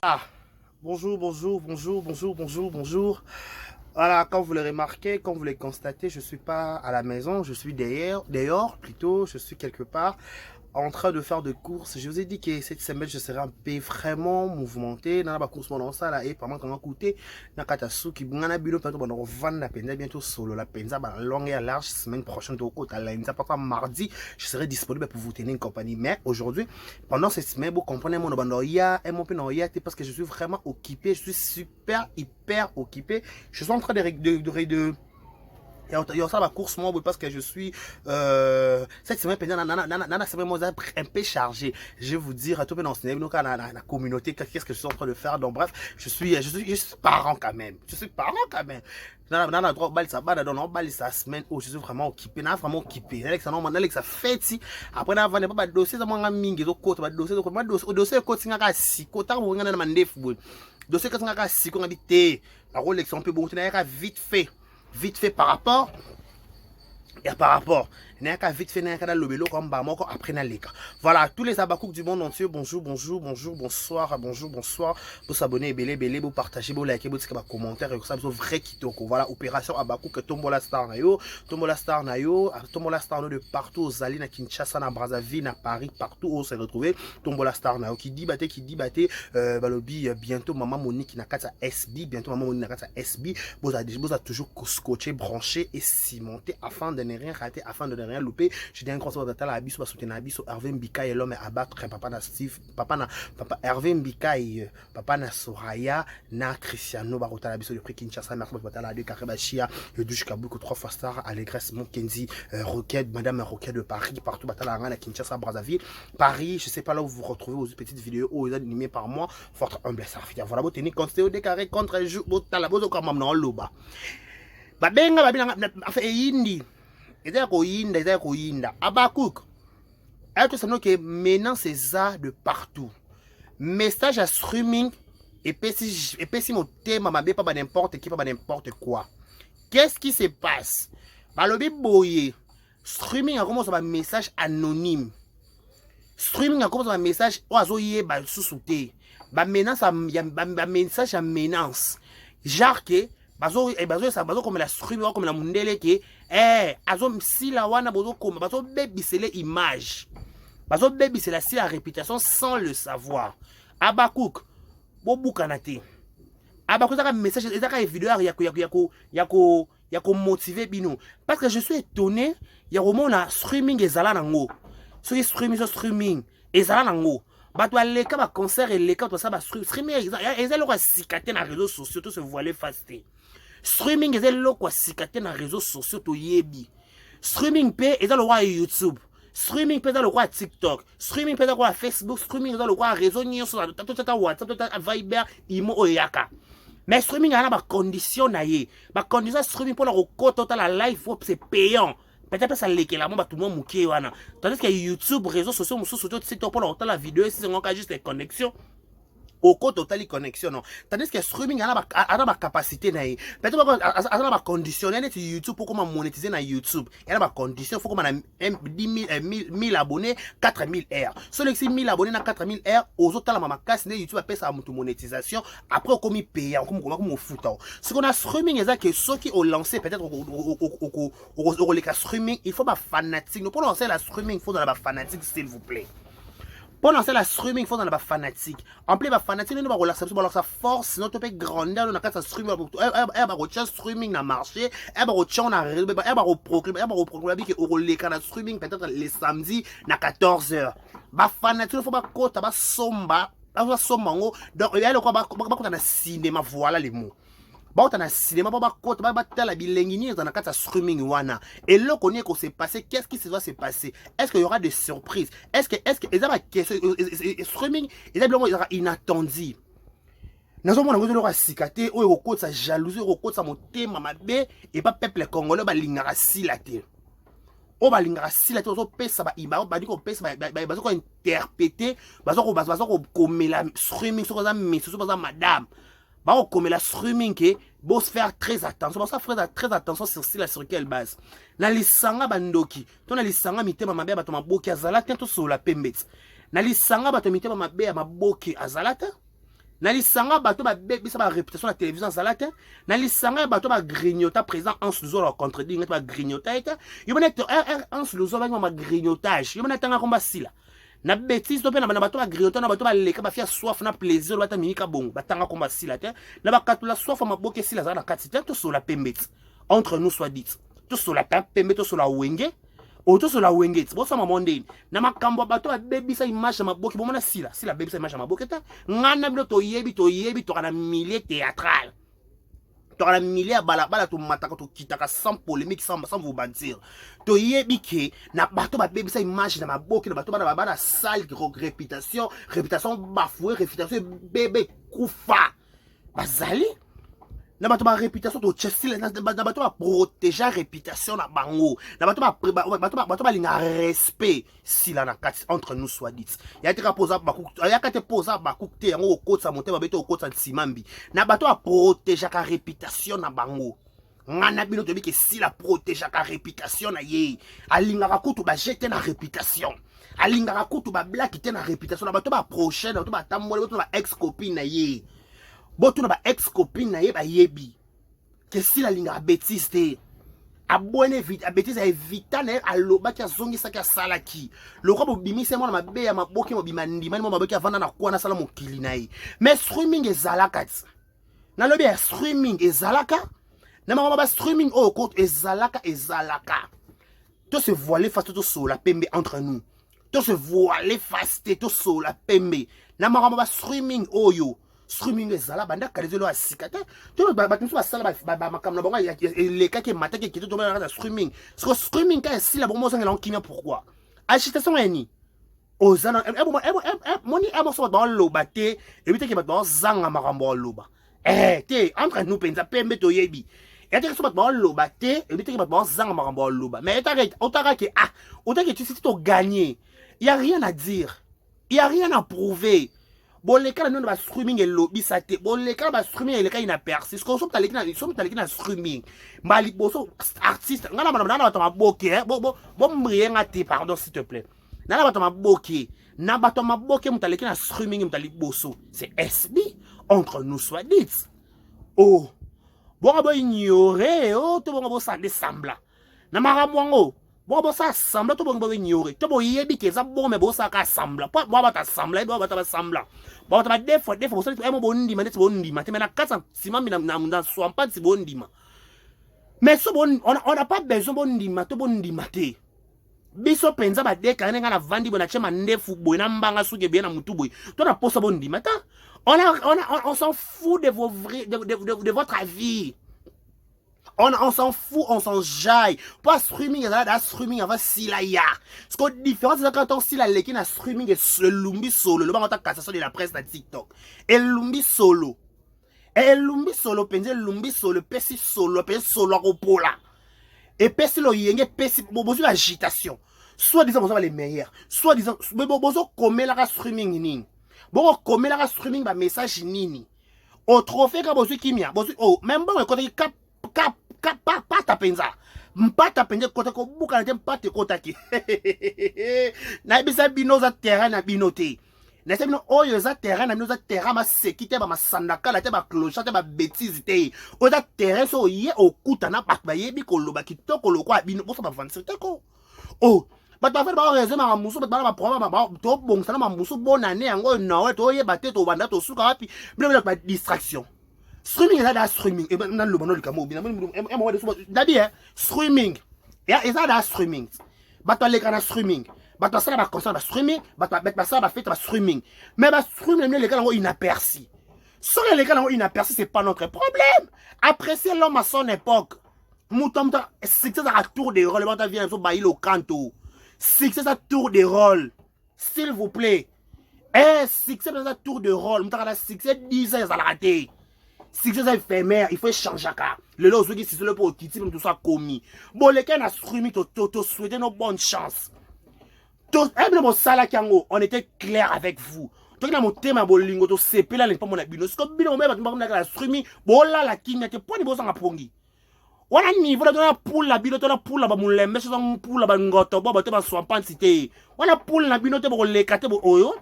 Ah, bonjour, bonjour, bonjour, bonjour, bonjour, bonjour. Voilà, comme vous le remarquez, comme vous le constatez, je ne suis pas à la maison, je suis dehors plutôt, je suis quelque part en train de faire des courses. Je vous ai dit que cette semaine, je serai un peu vraiment mouvementé. Dans la course, mon ça là, et pendant qu'on a coûté, dans Katasu, qui m'a bilo, peut-être on va vendre la penza bientôt solo. La penza, longue et large, semaine prochaine, de côté à lundi, parfois mardi, je serai disponible pour vous tenir une compagnie. Mais aujourd'hui, pendant cette semaine, vous comprenez, mon bandoya, et mon pénoya, parce que je suis vraiment occupé, je suis super, hyper occupé. Je suis en train de il y a ça ma course moi parce que je suis cette semaine nana semaine un peu chargé. Je vais vous dire tout dans la communauté qu'est-ce que je suis en train de faire. Donc bref, je suis parent quand même. Je suis parent quand même. Nana droit balle ça balle dans balle sa semaine où je suis vraiment occupé, vraiment occupé. Alex non man Alex ça fait si après na va ne pas dossier ça manga mingi zo côté ba dossier ko ma dossier ko singa ka si ko ta mo ngana na mandefu. Dossier ka singa ka si ko ngabité. La Rolex on peut bon tenir vite fait par rapport et par rapport vite fait après voilà tous les abakouk du monde entier. Bonjour, bonjour, bonjour, bonsoir, bonjour, bonsoir. Vous s'abonner, belé, vous partager, vous liker, vous dire commentaire et ça vous vrai kitoko. Voilà opération abakouk tombola star nayo, tombola star de partout aux Alines, à Kinshasa, à Brazzaville, à Paris, partout où on s'est retrouvé. Tombola star nayo qui dit batté balobi bientôt maman Monique n'a qu'à SB, bientôt maman Monique n'a qu'à SB. Vous a toujours scotché, branché et cimenté afin de ne rien rater, afin de ne rien louper. Je dis un grand soir de la abisso, soutenir abisso, Hervé Mbika et l'homme à battre, papa na Steve, papa Hervé Mbika et papa na Soraya, na Cristiano, Barota l'abisso de prix Kinshasa, merci pour la de Karabachia, le douche Kabouko, 3 fois star, Allégresse, Monkenzi, Roquette, Madame Roquette de Paris, partout, Batala, à Kinshasa, Brazzaville, Paris, je sais pas là où vous vous retrouvez aux petites vidéos, aux animées par mois, fort humble, ça fait. Voilà, vous tenez compte, c'est au décarré contre le jeu, vous talez, vous comme maman, loba. Babenga, enfin, indi. Abakouk. Elle te que maintenant c'est ça de partout. Message à streaming et puis si mon thème m'a pas n'importe qui, pas n'importe quoi. Qu'est-ce qui se passe? Balobi boye. Streaming a commencé un message anonyme. Streaming a commencé un message oiseau ba sous-souté. Ba menace a message à menace. Genre que bazo comme la stream comme la mundele ke azom si la wana bazo comme bazo baby c'est les images bazo baby c'est la réputation sans le savoir. Abakouk bobu kanate abakouk ça message ça vidéo yako motiver bino parce que je suis étonné ya comment la streaming ezala nango so streaming ezala nango bato aleka ba concert eleka to ça ba streaming ezala ko sikate na réseaux sociaux tout se voiler fasté. Streaming est le quoi sikate na réseaux sociaux to yebi. Streaming pe est le roi YouTube. Streaming pe est le roi TikTok. Streaming pe est le roi Facebook. Streaming est le roi réseau nyo sur ta WhatsApp, ta Viber, Imo oyaka. Mais streaming a ba condition na ye. Ba condition streaming pour la reco total la live c'est payant. Peut-être ça leke la tout le monde mouké wana. Tandis que YouTube réseaux sociaux TikTok pour la vidéo si c'est juste les connexions. Au côté total connexion non tandis que streaming a ma capacité na peut-être a ma conditionner sur YouTube pour comment monétiser na YouTube il y a ma condition faut qu'on a 1000 abonnés 4000 R sur les 1000 abonnés na 4000 R aux autres la ma casse YouTube appelle ça monétisation après on comme payer comme fout ce qu'on a streaming est que ceux qui ont lancé peut-être au les streaming il faut ma fanatique pour lancer la streaming il faut dans la fanatique s'il vous plaît. Pour lancer la streaming, il faut dans la fanatique. En plus, la fanatique, nous allons relaxer, nous allons force, sinon tu peux grandir, nous allons streaming, streaming dans le marché, nous allons streaming, nous allons proclamer que les canaux streaming peut-être les samedis à 14h. La fanatique, il faut pas côté, il somba, donc il y a le quoi, dans le cinéma, voilà les mots. Bah on a cinéma bah côté bah la bilengini dans la carte streaming wana et là qu'on est qu'on s'est passé qu'est-ce qui se va se passer est-ce qu'il y aura des surprises est-ce que ils ont question streaming il est inattendu nous sommes on a besoin de sikate ou côté sa jalousie ou côté sa motema mabe et pas peuple congolais ba lingara silate o ba lingara silate o pesa ba iba ba diko pesa ba ko interpréter ba ko komela streaming sur ça mais sur ça madame. Bah, comme la streaming, il faut faire très attention. Ça faire très attention sur quelle base. Na lisanga bandoki. To na lisanga mitema mabe bato maboki azalata to so la pembet. Na lisanga bato mitema mabe maboki azalata. Nalisanga bato ba bébé ça ba réputation la télévision zalate. Nalisanga bato ba grignota présent en sous la contredire ba grignota eta. Yo mona en sous ba ma grignotage. Yo mona tanga komba sila. Na bêtise to pe na bato ba grignota na bato ba leka ba fia soif na plaisir ba ta minika bon. Ba tanga komba sila te. Na ba katula soif ma boke sila za na katite to sur la pembet. Entre nous soit dit. To sur la pembet to sur la wenge. Auto sur la wengate, bon ça m'a mondé. Na makambo bato ba baby ça image ma boki, bon na sila baby ça image ma boki ta. Ngana bino to yebi to kana milieu théâtral. To kana milieu bala to mataka to kitaka sans polémique sans vous mentir. To yebi ke na bato ba baby ça image na ma boki na bato ba sale réputation bafouée, réputation bébé koufa. Bazali na bato ba réputation to chesile na bato ba protéger réputation na bango na bato ba linga respect si la na kati entre nous soit dit ya te posa ba ya ka te posa ba kukte yango okotsa motema beto okotsa tsimambi na bato ba protéger ka réputation na bango ngana bino to bi ke si la protéger ka réputation na ye alinga ka kutu ba jeter na réputation alinga ka kutu ba black te na réputation na bato ba prochaine na bato ba tamole bato ba ex copine na ye boto na ba ex copine na ye ba yebi que si la linga bêtise te abone vite a bêtise evita na aloba ki azongisa ki asalaki loko bobimise mwana mabe ya maboki mobima ndima mo maboki avanda na kwa na sala mokili na ye mais streaming ezalaka ti na lobi ya streaming ezalaka na mama ba streaming au compte ezalaka to se voiler face to sola pembe entre nous to se voiler face to sola pembe na mama ba streaming oyo streaming ezala banda kalezelo asikata to batumso basala ba makamna bonga le ka ke matake ki to na streaming so streaming ka si la bongo sangela nkimia pourquoi agitation eni ozana moni so ba loba te ebite ke ba zanga makambo loba te entre nous penza pembe to yebi et te so ba loba te ebite ke ba zanga makambo loba mais otaka ke tu si to gagner il y a rien à dire il y a rien à prouver. Bon les cas non ba streaming et lobby ça te bon les cas ba streaming et les cas inaperçu ce qu'on sommes allés na streaming mali boso artiste ngana bana ba boké bon mrienga te pardon s'il te plaît nana ba boké na ba boké mutaleki na streaming mutali boso c'est SB entre nous soit dit oh bon ba ignorer to bon ça dessemble na maramwango bon ça semble to bon ignorer to bon yebi ke za bon mais bon ça ka semble pas bon ba semble bon ba semble bon ta defo ça est bon ndima ndeti bon ndima te na kasa simambi na so pas si bon ndima mais so bon on n'a pas besoin bon ndima to bon ndima te biso penza ba deka nga na vandi bona chema ndefu boy na mbanga suke bien na mutu boy to na posa bon ndima ta on s'en fout de vos de votre avis. On s'en fout, on s'en jaille. Pas streaming, il y a streaming avant Silaya. Ce qui est différent, c'est quand on Sila leki na streaming et le lumbi solo. Le bas cassation de la presse na TikTok. Et lumbi solo. Et lumbi solo, penze lumbi solo, pesi solo, pesi solo à pola. Et pesi lo yenge, pesi, bozo l'agitation. Soit disant, bozo les meilleurs. Soit disant, bozo kome la streaming nini. Bozo kome la streaming ba message nini. Au trophée ka bozo kimia. Bozo, oh, même bon, quand il cap, pata penza mpata penza kota ko buka na mpate kota ki na bisa bino za terrain na binote na se bino oyo za terrain na bino za terrain ma sekite ba masandaka la te ba cloche te ba bêtise te o za terrain so ye okuta na ba yebi ko loba kitoko lokwa bino bo so ba vanse te ko oh ba ta fa ba raison ma musu ba ba problème ba to bon sana ma musu bonane yango no to ye ba te to banda to suka wapi bino ba distraction. Streaming is that streaming. Et maintenant le manuel comme bien. D'abi streaming. Ya is that streaming. Bato les kana streaming. Bato ça ba concert ba streaming, bato ba ça ba fait ba streaming. Mais ba streaming les gars ont inaperçu. Sur les gars ont inaperçu, c'est pas notre problème. Appréciez l'homme à son époque. Moutomta c'est ça à tour de rôle, bato vient so bailler au canto. C'est ça tour de rôle. S'il vous plaît. C'est ça tour de rôle. Mouta c'est 10 ans à la rater. Si c'est éphémère, il faut changer car le lot qui c'est le pour quitter même tout ça commis. Bon les gars na streaming to souhaiter nos bonnes chances. Tout bon sala kango, on était clair avec vous. Donc na mon thème bolingo to CP là pas mon abino. Ce que bino même pas na streaming, bon là la kinya te poni bosa ngapongi. Wana niveau na poule la bino to na poule la ba mulembe so na poule la ba ngoto bo ba te ba swampan cité. Wana poule na bino te bo lekate bo oyo.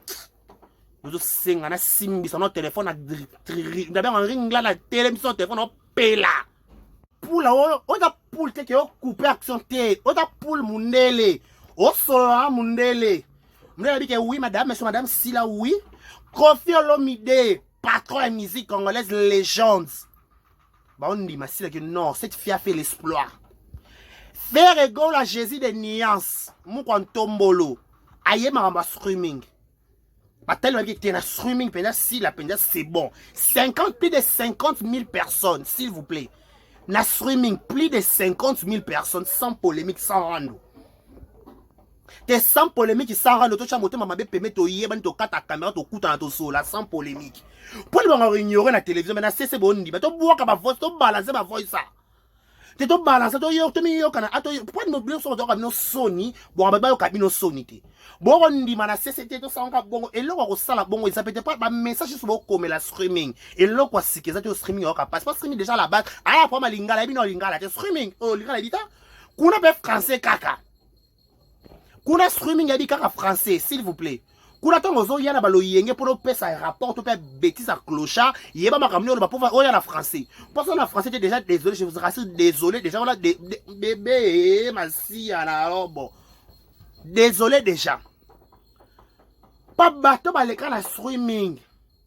nous singa na simbi son téléphone d'abord un ring là la télé son téléphone on pela poule o da poule te que o couper action te o da poule mundele o solo mundele mundele dit que oui madame monsieur madame si là oui Koffi Olomide patron de musique congolaise légende bah on dit mais si là que non cette fille a fait l'exploit faire égale à Jésus de nuances mon tombolo aïe ma streaming. Tellement que tu es streaming, si la peine c'est bon. Plus de 50 000 personnes, s'il vous plaît. Na streaming, plus de 50 000 personnes, sans polémique, sans rando. T'es sans polémique, sans rando. Tu as monté ma bébé, permet de yéban, tu as ta caméra, tu coûtes dans ton sol, sans polémique. Pour le ignorer la télévision, mais c'est bon, tu bois ma voix, tu balances ma voix ça. Tu te balances, tu pourquoi nous oublions sur le Sony, bon, on va pas au Sony. Bon, on dit, c'était tout ça, bon, et là, on a bon, ça peut être pas, message sur comme la streaming. Et là, quoi, c'est que ça, tu streaming, on passe pas streaming déjà la base. Ah, après, ma lingala, et bien, lingala, tu streaming, oh, lingala, dit, qu'on a français, caca. Qu'on a streaming, il y a dit caca français, s'il vous plaît. Qu'on a tant aux yens, balo yenge, pour nous payer ça rapport, pour faire bêtise à clochard, il y a pas ma camion, on va pouvoir, oh, il y a la français. Parce qu'on a français, t'es déjà désolé, je vous rassure, désolé, déjà, on a des bébés, ma si, alors, bon. Désolé déjà. Pas bateau à l'écran la streaming.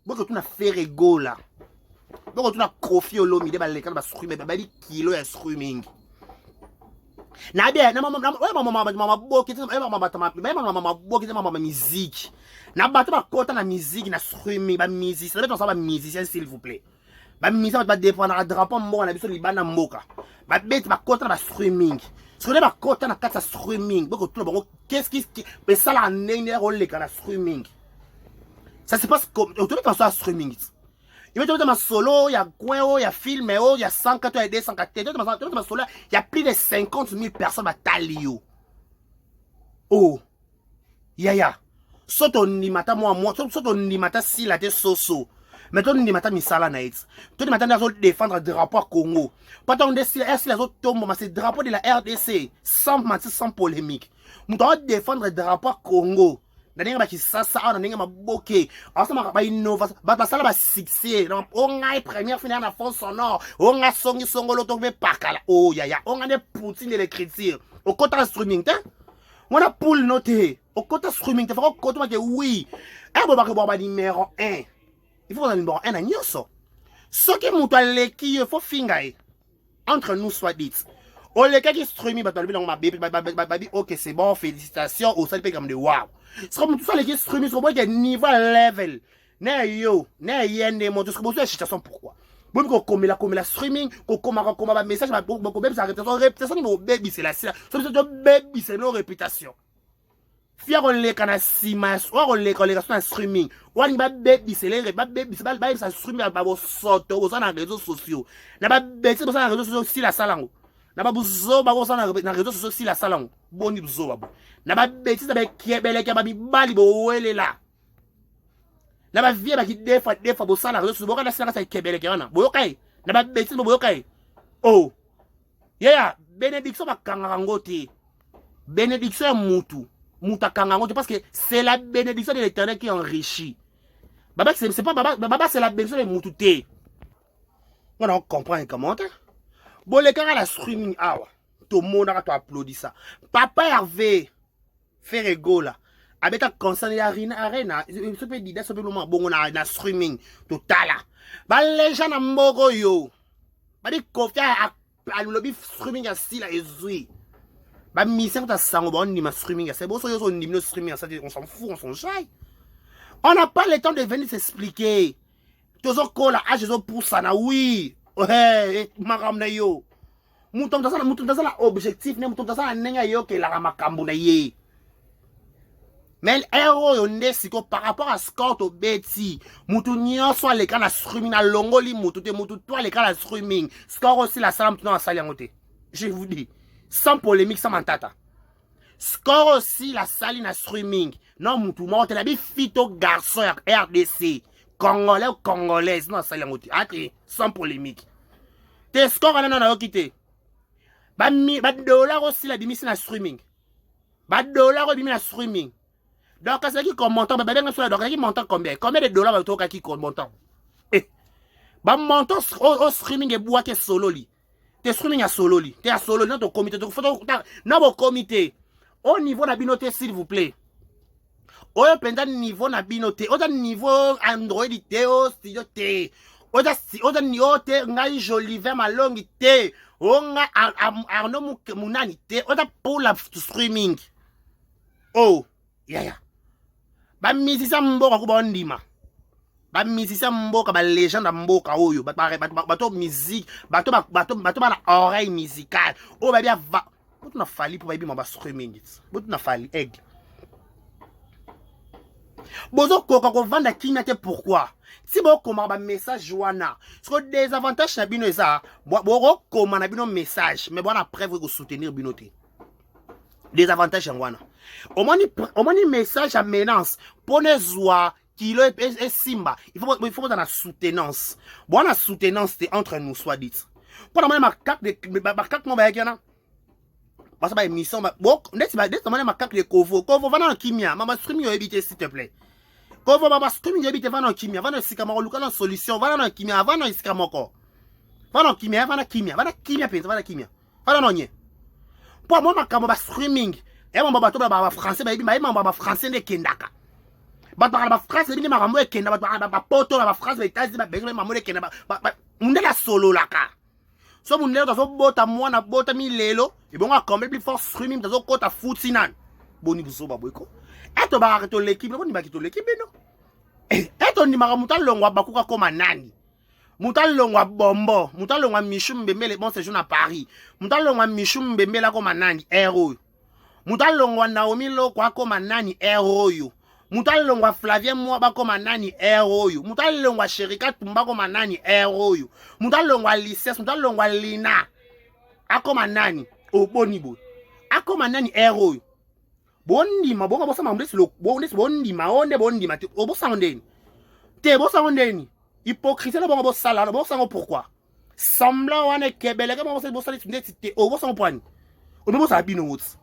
Beaucoup tu n'as fait rigolo là. Beaucoup tu n'as Koffi Olomide à l'écran de streaming. Bah dit kilo de streaming. Na bien, na maman musique. Na bateau ba kota na musique na streaming ba musique. Ça veut dire ça ba musicien s'il vous plaît. Ba musicien ba dépendre na drapeau mboka na biso libana mboka. Ba bête ba kota na streaming. Sur les côtés na carte streaming, beaucoup tout le monde. Qu'est-ce qui mais ça la nene rôle les canaux streaming. Ça se passe comme tout le temps sur streaming. Il met ma solo, il y a coin, il y a film, il y a 180 et 240. Ma solo, il y a plus de 50 000 personnes à Talio. Oh, ya. Soto ni mata moi, soto ni mata si la te soso. Mais toi, ni matin, misala naït. Toi, ni matin, nous défendre le drapeau Congo. Pas tant de si les autres tombent, mais c'est le drapeau de la RDC. Sans polémique. Nous devons défendre le drapeau Congo. Nous devons ça, nous devons boquer. Ensemble, nous devons innover. Nous devons succès. On a une première finale à fond sonore. On a songi songolo, on a pas cala. Oh, ya. On a des poutines de l'écriture. Au côté streaming, on a poule noté. Au côté streaming, tu fais au côté, oui. Et on va numéro 1. Il faut qu'on ait le numéro 1 à Nyoso. Ce qui est qui il faut finir. Entre nous, soit dit. On les qui streaming, ok, c'est bon, félicitations, au salut, comme de waouh. C'est comme tout ça, les qui streaming, c'est comme niveau level. Ne yo, ne yen, ne monte, c'est comme ça, situation pourquoi. Bon, comme la streaming, comme message, même sa réputation, niveau baby, c'est la c'est baby, c'est nos réputation. Fier on les canaux simas, on les collections en streaming. On y va baby, c'est les baby, c'est pas ça streaming à vos sortes, aux réseaux sociaux. N'a pas baby, c'est ça réseaux sociaux si la salango. N'a pas besoin de réseaux sociaux si la salango. Bon ni besoin babo. N'a pas baby, c'est avec qui est belle qui a baby bali bo elle est là. N'a pas vie avec des fois bo ça la réseaux sociaux. Bon là c'est là ça qui est belle qui on a. Bo yokai. N'a pas baby, bo yokai. Oh. Yeah, bénédiction ba kangarangote. Bénédiction mutu. Parce que c'est la bénédiction de l'Éternel qui enrichit. Baba, c'est pas Baba, c'est la bénédiction de Moutouté. On comprend un commentaire. Bon, les gars, la streaming, tout le monde a applaudi ça. Papa Hervé, fait rigolo là. Avec ta conscience, il y a rien à ce peut dire, ce peut le moment, bon, on a streaming, total là. Bah, les gens à Mogo yo. Bah, les Koffi à lobby streaming à style à Ezui. Bah, mission ta sang, on dit ma streaming, c'est bon, on dit le streaming, on s'en fout, on s'en chaille. On n'a pas le temps de venir s'expliquer. Toujours quoi là, je pour ça, oui. Ouais, maram na yo. Mouton dans ça, objectif, mouton dans ça, nenga yo, que la ramakambu na ye. Mais l'héros, on est si par rapport à Scott au Betty, mouton soit les cas la streaming, à longoli, mouton, toi les cas la streaming. Scott aussi la salam, tu n'as pas salangoté. Je vous dis. Sans polémique, sans mentata. Score aussi la saline à streaming. Non, moutou, moi, t'es la fito garçon RDC. Congolais ou congolaise. Non, ça y est, sans polémique. T'es score, non, on a quitté. Bah, dollar aussi la bimis na streaming. Bah, dollar aussi la streaming. Donc, c'est qui comme montant, donc, qui montant combien? Combien de dollars va être qui comme montant? Eh, bah, montant au streaming et bois qui est solo li. T'es streaming à solo li. T'es à solo li, dans ton comité. Dans vos comités. Au niveau de la binoté, s'il vous plaît. Au niveau de la binoté. Au niveau Android, au studio T. Au niveau T, ngai Jolivet Malongi T. Au Arnaud Mounani T. Au pour la streaming. Oh, yeah. Ba musicien mboka ko bondima. Ba musicien mboka ba légende mboka oyo. Bato musique, bato ba oreille musicale. Oh ba bien va. Bout na fali pour ba bi ba streaming. Bout na fali aigle. Bozo koka ko vanda kimia te pourquoi? Si bo koma ba message wana. Ce que des avantages na bino eza, bo koma na bino message, mais bon après vous soutenir binoté. Des avantages en wana. Au moins message à menace pour ne zoa kilo et simba. Il faut dans la soutenance. Bon la soutenance c'est entre nous soit dit. Pour la ma carte de ma carte mon ba yana. Parce que émission bon net ma carte de Kovo va dans kimia mama stream yo éviter s'il te plaît. Kovo mama stream yo éviter va dans kimia va dans sikamako luka dans solution va dans kimia va dans sikamako. Va dans kimia va dans kimia penza va dans kimia. Va dans nie. Pour moi ma streaming et mon bateau ba français ba français de kendaka ba français ni ma rambo kenda ba poto ba France ba États-Unis ba bengo ma mo kenda ba mundela solo laka so mundela to bota mwana bota mi lelo et bon a comme plus fort streaming to kota footinan boni buso ba boyko eto ba to l'équipe boni ba kito l'équipe no eto ni ma mutalongwa bakuka koma nani mutalongwa bombo mutalongwa Michou Mbembele bon séjour à Paris mutalongwa Michou Mbembele koma nani héros mutalongwa Naomi Loko akoma nani héros mutalongwa Flavien Mwaba koma nani héros mutalongwa Sherika Tumba koma nani héros mutalongwa Lices mutalongwa Lina akoma nani obonibo akoma nani héros bondima bonga bosa mamdesi lo bondima onde bondima te obosa ondeni te bosa ondeni hypocrisie na bonga bosala na bosa pourquoi semblant wana kebele ka bosa bosa ndeti te obosa mpwani obosa bino wotsi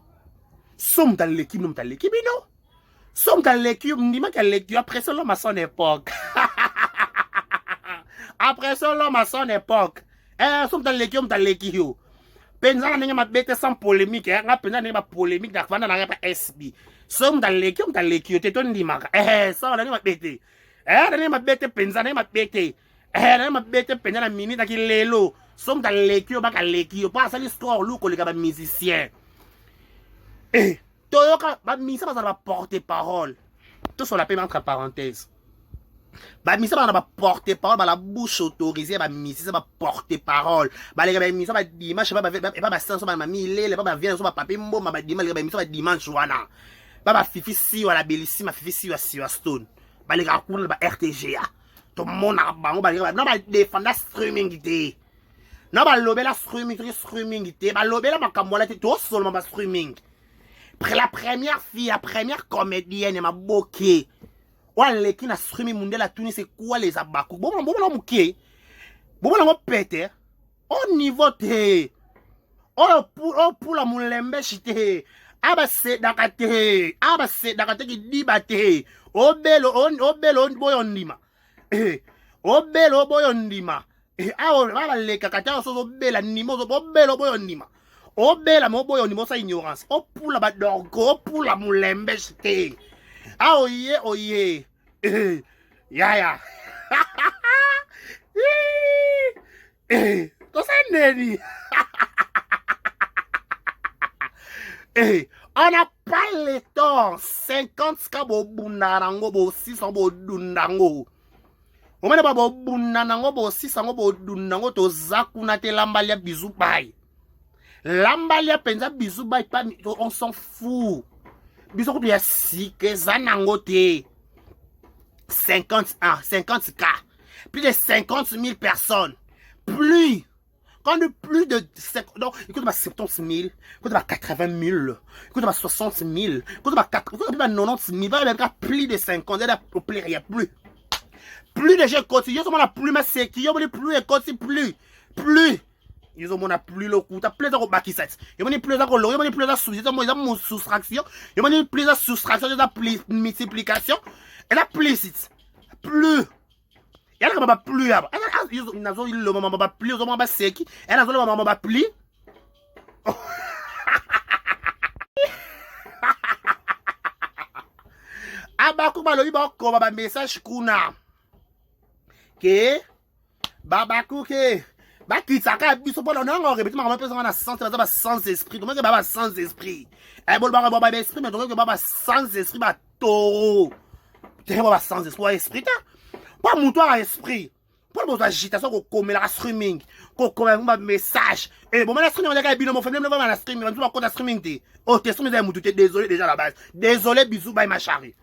somme dans l'équipe, non dans l'équipe, non. Somme dans l'équipe, on dit que l'équipe, après ça, l'homme à son époque. Après ça, l'homme à son époque. Somme dans l'équipe, Penza n'a pas bête sans polémique, Penza n'a pas polémique, n'a pas SB. Somme dans l'équipe, t'es ton dimanche. Ça, n'a pas bête. N'a pas bête, Penza n'a pas bête. N'a pas bête, Penza n'a minute, qui l'élo. Somme dans l'équipe, pas l'équipe. Pas ça l'histoire, loup, les gars, musiciens. Toyoka, misa va porter parole. Tout sur la paix entre parenthèses. Misa va porter parole, la bouche autorisée, misa va porter parole. Les gars, misa va dimanche, pas sens, ma mille, pas vient, pas papier, ma dimanche, misa va dimanche, wana. Fifi si, la bellissime, fifi si, stone. Les gars, RTGA. Tout le monde a bango, non, défendre streaming, non, lobé la streaming, lobé la macamola, tout seulement streaming. La première fille, la première comédienne, m'a boqué. Ouah, qui n'a streamé mondial à Tunis, c'est quoi les abakou? Bon, la mouké. Bon, la pété. Au niveau te. Oh, pour la moulembe, chité. Abase, dakate, qui dit bate. Oh, bello, boyondima. Oh, bello, boyondima. Ah, on va les cacata, so bella, nimo, so bello, boyondima. Oh bela mo boy on sa ignorance. Oh pour la badorgo, pour la moulembe chité. Ah oye. Ya. To sa neni. On a pas le temps. 50 skabo bundarango bo 600 bo dundango. O mena ba bo bundanango bo 600 bo dundango to zakuna te lambalia bizu bai. Lambalia penza bisou bay pas on s'en fout. Bisou ko ya sike zanangote. 50K. Plus de 50 000 personnes. Plus. Quand de plus de 50, donc, écoute, 70 000, écoute, 80 000, écoute, 60 000, écoute, 90 000, plus de 50, il n'y a plus. Plus de gens continuent, il y a plus, mais c'est qui, il y a plus, et continue, plus. Ils ont plus le coup. T'as plaisir au baki set. Ils ont plus à colorier, ils ont plus à soustraction. Ils ont plus à soustraction, ils ont multiplication. Et la plus. Plus. Et là, on va plus. Ils ont le moment va plus. Ils ont seki. Et là, le moment va plus. Abakou balobi ba ko ba message kuna. Ke babakou ke ba kitaka biso pona non répéter ma personne na sens ba sans esprit. Comment que ba sans esprit? Eh bol ba ba esprit mais donc que ba sans esprit ba toro. T'es ba sans esprit ta. Pas mon toi esprit. Pour le agitation ko comme la streaming, ko comme ba message. Eh bon la streaming on a bino mon frère même la streaming, on va compte streaming té. Oh, t'es streaming mutu désolé déjà à la base. Désolé bisous bye ma chérie.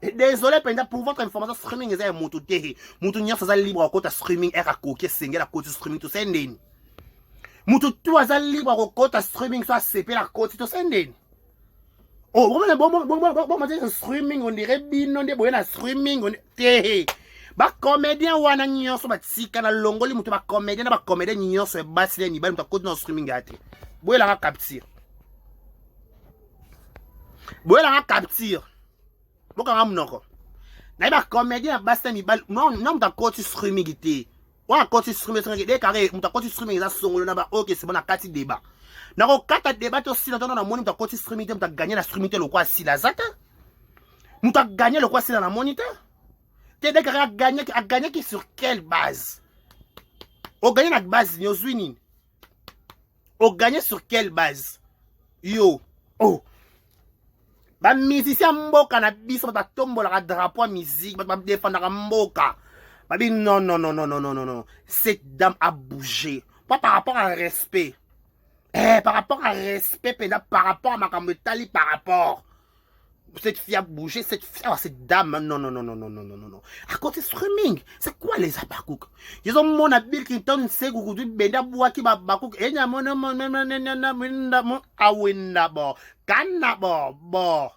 Désolé pour votre information streaming est mutu té. Mutu nya ça libre au streaming est à coquer single à côté streaming to senden. Mutu toi ça libre au côté streaming soit CP la côté to senden. Oh bon streaming on dirait bino de boyena streaming on té. Ba comédien wana nyonso batika na longoli mutu ba comédien na ba comédien nyonso e basile ni ba mutu akoti na streaming ate. Boyela nga capture. Boyela nga capture. Boka nga mnoko. Na ba comédien basile ni ba non mutu akoti streaming ite. Wa akoti streaming de carré mutu akoti streaming za songolo na ba OK c'est bon na kati débat. Na ko kata débat aussi na tona na moni mutu akoti streaming mutu gagner na streaming le quoi si la zata. Mutu gagner le quoi si na moniteur. Tu as gagné qui sur quelle base? On gagne la base, nous winning. On gagne sur quelle base? Yo, oh. Ba musicien mboka na biso ba tombola ka drapeau musique, ba défendre ka mboka. Ba bi non. Cette dame a bougé. Pas par rapport à respect. Par rapport à respect, par rapport à ma cametali, par rapport. Cette fille a bougé, cette dame, non. À côté streaming, c'est quoi les abakouk? Ils ont mon Bill Clinton, c'est Gougoudou, Benda Bouaki, Babakouk, et Yamon, Awinabo, Kanabo, bo.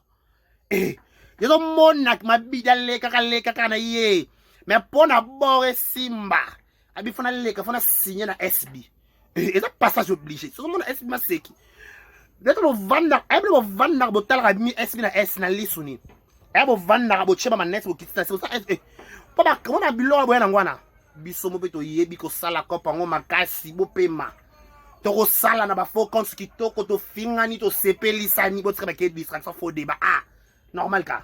Eh, ils ont mon ak, ma bidale, kakanaye. Mais pour na bore Simba, Abifona leka, fona signer na SB. Et ça passage obligé. C'est mon SB, ma seki. D'être vendre, ebo vendre botal rami SB na S na lisuni. Ebo vendre bo cheba manet bo kitita c'est ça. Papa comment na bilo boya na ngwana. Biso mo beto yebi ko sala kopa ngo makasi bo pema. To ko sala na ba fo compte kitoko to fingani to sepelisa ni bo tsaka ke distraction fo débat. Ah, normal ka.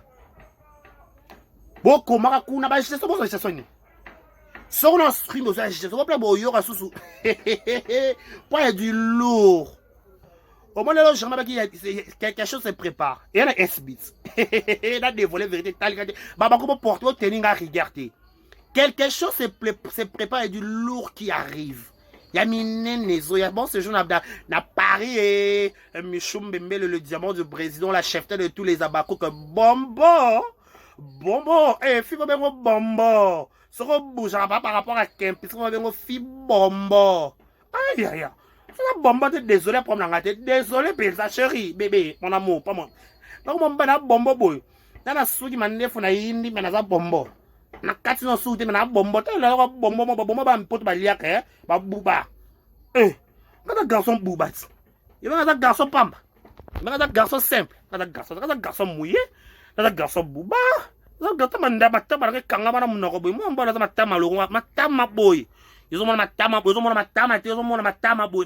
Boko maka kuna ba jeso bo jeso ni. So on stream bo jeso bo pla bo yo ka susu. Pas du lourd. Au moins, là, quelque chose se prépare. Et il y a un S-Bits. Il a dévoilé la vérité. Baba, comment porter au tenning à regarder? Quelque chose se prépare et du lourd qui arrive. Il y a Minenezo. Il y a bon, ce jour, na Paris et Michoum Bembele, le diamant du président, la chef de tous les abakous. Bombo. Eh, fille, bombo. Ce qu'on bouge pas par rapport à Kempi. Ce qu'on va bien, fille, bombo. Aïe. C'est bomba, désolé pour me tête. Désolé, sa chérie, bébé, mon amour, pas moi. Donc, mon bana bombo boy. Dans la soude, man, il faut na indi, mais na bombo. Na kati no soude, mais na bombo. T'as là, bombo, ba m'pote ba liak, ba bouba. Quand un garçon bouba, il va un garçon pamba. Il va un garçon simple. Un garçon mouillé. Un garçon bouba. Un garçon manda, batama, kanga, mana mon boy. Moi, on va la matama, matama boy. Ils ont mon matama boy, ils ont mon matama boy,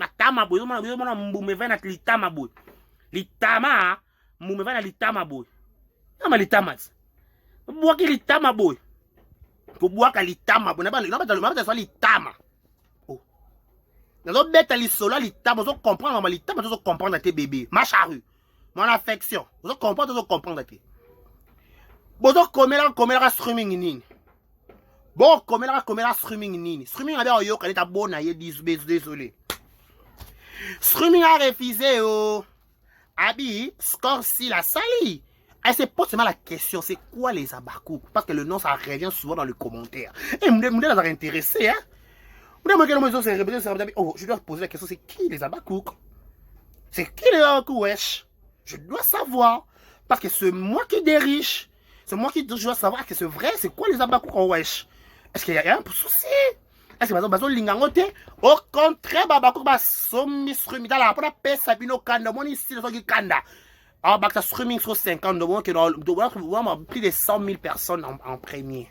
ils ont mon mbume vena litama boy. Litama, mbume vena litama boy. Ama litama. Bois ki litama boy. Ko bois ka litama boy, na ba litama. Oh. Na beta li solo litama, vous comprendre ma litama, vous comprendre tes bébés. Ma charrue. Mon affection. Vous comprendre tes. Vous commer la streaming nini. Bon, comme elle a streaming nini. Streaming a yo quand est bon aïe désolé. Streaming a refusé Abi score si la sali. Elle se pose seulement la question, c'est quoi les abakou? Parce que le nom ça revient souvent dans les commentaires. Et me ça intéressé hein. Oh, je dois poser la question, c'est qui les abakou? C'est qui les abakou wesh? Je dois savoir parce que c'est moi qui dirige. C'est moi qui dois savoir que c'est vrai, c'est quoi les abakou wesh? Est-ce qu'il y a un souci? Est-ce que bazo lingango te? Au contraire, babako ba somi streaming dans la pour pesa bino kanda moni ici so kanda. Ah bah ça streaming sur 50 de moins que doit plus de 100 000 personnes en premier.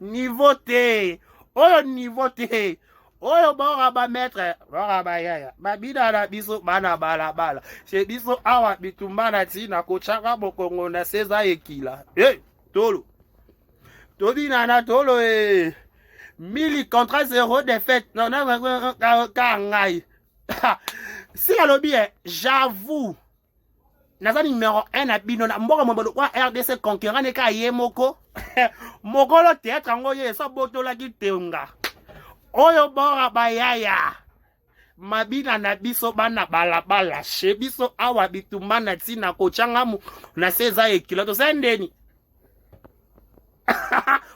Niveau T. Oh niveau T. Oh bora ba maître, bora ba yaya. Ba bina na biso bana bala bala. Chez biso awa bitumbana tina kochaka bokongo na seza ekila. Eh, tolo. Tobi nana tolo eh. 1000 contre 0 défaite. Non, non, kangai. Si la lobby est, j'avoue, naza numéro 1 à bino na mboka mobalo kwa RDC concurrent ne ka yemoko. Mokolo théâtre ngo ye so botola ki teunga. Oyo bora bayaya. Mabina na biso bana balabala. She biso awa bitumana tina kochangamu na seza ekilo to sendeni.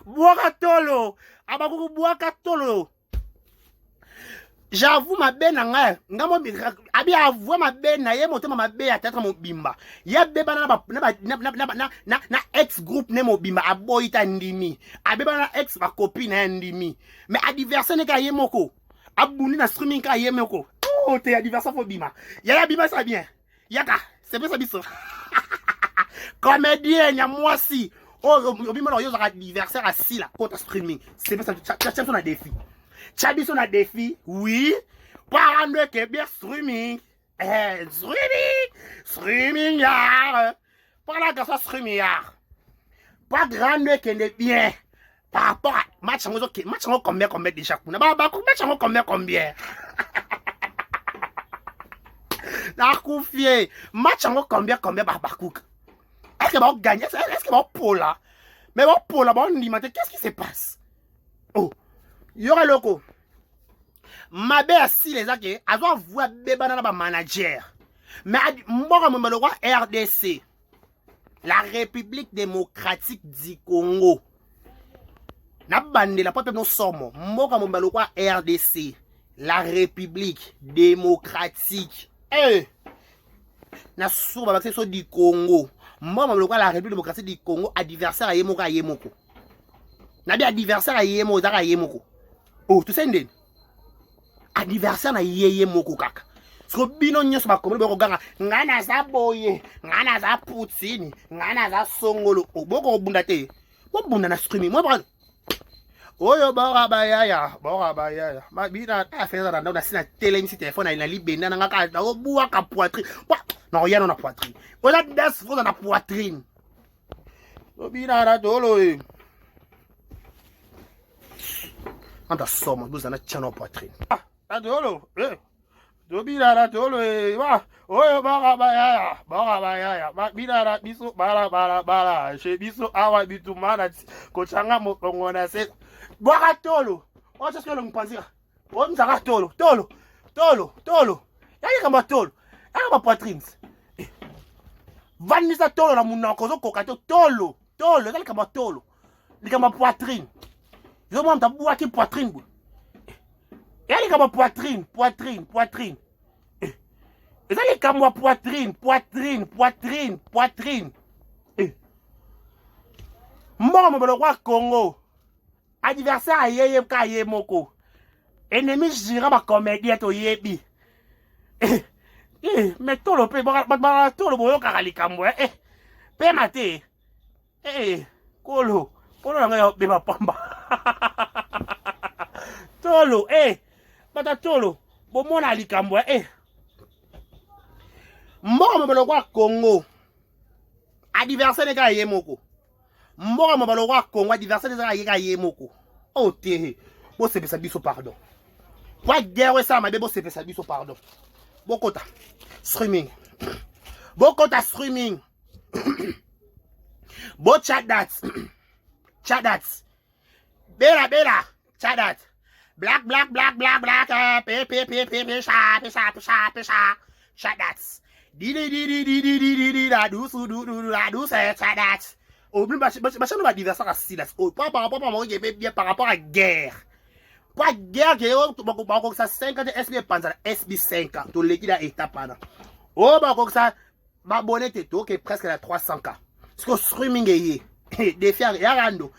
Boaka tolo. Abakuku boaka tolo. J'avoue ma belle nanga ngamo abi avoue ma belle na ye motema ma belle atatra mo bimba ya beba na ex group ne mo bimba aboita ndimi abeba na ex ba copine na ndimi mais adversaire ne ka ye moko abuni na streaming ka ye moko oh te adversaire fo bima ya bima ça bien yaka c'est pas ça biso comédien nya mwasi oh bima no yo za adversaire assis là contre streaming c'est pas ça tu as défi. Chabi son a défi, oui. Pas rendre que bien streaming. Streaming yard. Pas la grâce à streaming yard. Pas grande que ne bien. Par rapport à match en combien déjà. Match en combien. La confier. Match en combien barbacook. Est-ce que va gagner? Est-ce que va pour là? Mais va pour là, on dit qu'est-ce qui se passe? Oh. Yora loko. Mabe assis les actes, avoir voix bébé dans la manager. Mais moi, je roi RDC, la République démocratique du Congo. Na bande la peuple nous sommes. Moi, je roi RDC, la République démocratique. Eh, na souba c'est so du Congo. Moi, je roi la République démocratique du Congo, adversaire à Yemoko Yemoko. Na bi adversaire à Yemoko. Oh, tu sais ndeni adversaire na yeye moko kaka so bino nyoso bakomeli boko ganga ngana za boye ngana za Poutine ngana za Songolo oboko obunda te obunda na streaming moi bra oyo bora bayaya mabina affaire na ndona sina télé mi téléphone na libenda na ngaka na obuwa ka poitrine non yana na poitrine ola das fo na poitrine obina na dolo e anda soma vous en a tchano poitrine ah dolo dobila la dolo wa oyo baya bina biso bala chez biso awa bitumana kochanga mokongona se boka tolo o c'est ce que l'on pense o mzaka tolo yaki kamba tolo yaki poitrine vanisa tolo na munoko zo kokato tolo yaki kamba tolo likamba poitrine. Je me demande qui poitrine. Et elle est comme poitrine. Et elle est comme poitrine. Moi, je le roi Congo. Adversaire à Yeye Kaye Moko. Ennemi, je dirais ma comédien to Yebi. Mais tout le pays, tout le boyo karali kambo. Pe mate. Kolo na yo beba pamba. Tolo, bata tolo, bomona likambo, Mboka mobalo kwa Congo, adversaire ne ka yemoko. Mboka mobalo kwa Congo, adversaire ne ka yemoko. Oh te, bo sepesa biso pardon. Kwa guerre ça mabe bo sepesa biso pardon. Bokota streaming. Bo chat that. Bela, chat that. Black, pesha, chat that. Di, la douce, chat that. Oh, mais nous va diverser à silence. Oh, pas par rapport à moi, bien par rapport à guerre. Pas guerre, que ça 50 SB Panzer, SB 50, tout l'équipe à étape. Oh, bah, comme ça, ma bonne était presque à 300K. Ce que streaming est. défi ya rando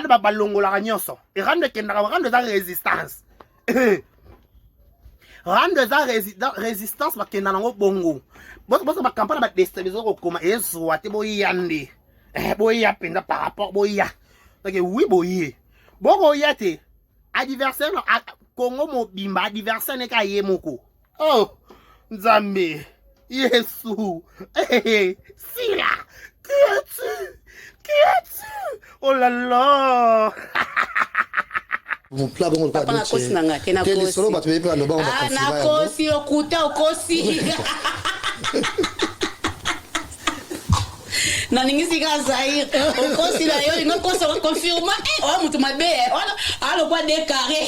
ba longola nyonso et rando kendaka rando za résistance rando za résistance ba kenda nango bongo boso ba campagne ba déstabiliser ko koma ezwa te boyande boya penda par rapport boya donc oui boye boko yate adversaire Congo mobimba adversaire ne ka ye moko oh Nzambe Yesu Sila qui es-tu oh là là mon plat bon pas na kosi na ngate na kosi solo ba tuwe pa no ba on va na kosi okuta okosi na ningisi ka Zaire okosi na yo ngo kosi ko confirma oh mutu mabe ona alo kwa décarré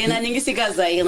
na ningisi ka Zaire